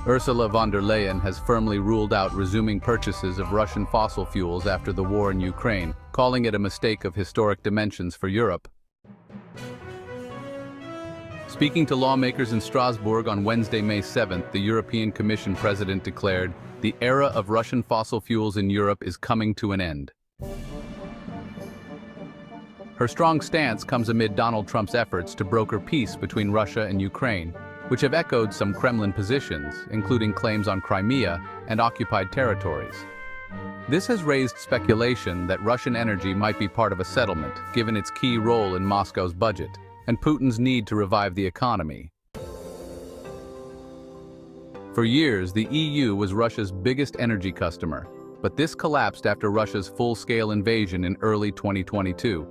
Ursula von der Leyen has firmly ruled out resuming purchases of Russian fossil fuels after the war in Ukraine, calling it a mistake of historic dimensions for Europe. Speaking to lawmakers in Strasbourg on Wednesday, May 7th, the European Commission president declared, "The era of Russian fossil fuels in Europe is coming to an end." Her strong stance comes amid Donald Trump's efforts to broker peace between Russia and Ukraine, which have echoed some Kremlin positions, including claims on Crimea and occupied territories. This has raised speculation that Russian energy might be part of a settlement, given its key role in Moscow's budget and Putin's need to revive the economy. For years, the EU was Russia's biggest energy customer, but this collapsed after Russia's full-scale invasion in early 2022.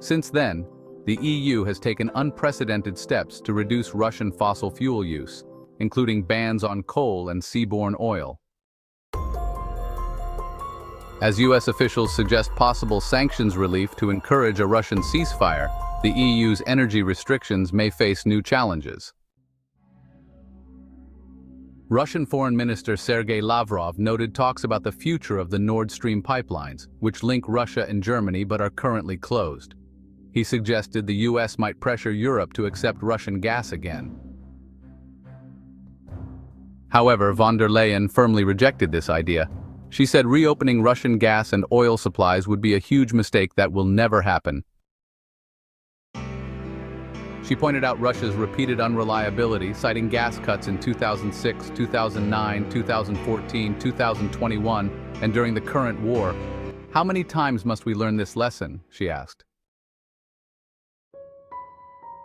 Since then, the EU has taken unprecedented steps to reduce Russian fossil fuel use, including bans on coal and seaborne oil. As US officials suggest possible sanctions relief to encourage a Russian ceasefire, the EU's energy restrictions may face new challenges. Russian Foreign Minister Sergei Lavrov noted talks about the future of the Nord Stream pipelines, which link Russia and Germany but are currently closed. He suggested the US might pressure Europe to accept Russian gas again. However, von der Leyen firmly rejected this idea. She said reopening Russian gas and oil supplies would be a huge mistake that will never happen. She pointed out Russia's repeated unreliability, citing gas cuts in 2006, 2009, 2014, 2021, and during the current war. "How many times must we learn this lesson?" she asked.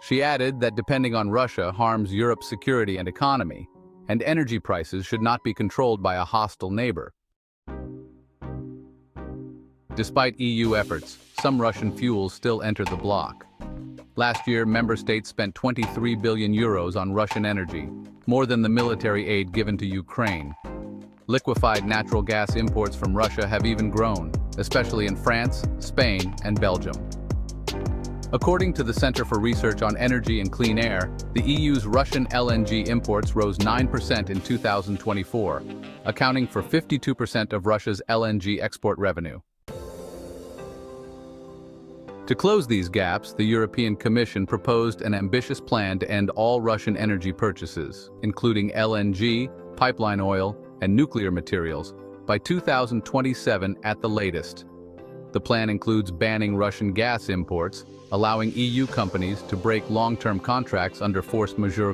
She added that depending on Russia harms Europe's security and economy, and energy prices should not be controlled by a hostile neighbor. Despite EU efforts, some Russian fuels still enter the bloc. Last year, member states spent €23 billion on Russian energy, more than the military aid given to Ukraine. Liquefied natural gas imports from Russia have even grown, especially in France, Spain, and Belgium. According to the Center for Research on Energy and Clean Air, the EU's Russian LNG imports rose 9% in 2024, accounting for 52% of Russia's LNG export revenue. To close these gaps, the European Commission proposed an ambitious plan to end all Russian energy purchases, including LNG, pipeline oil, and nuclear materials, by 2027 at the latest. The plan includes banning Russian gas imports, allowing EU companies to break long-term contracts under force majeure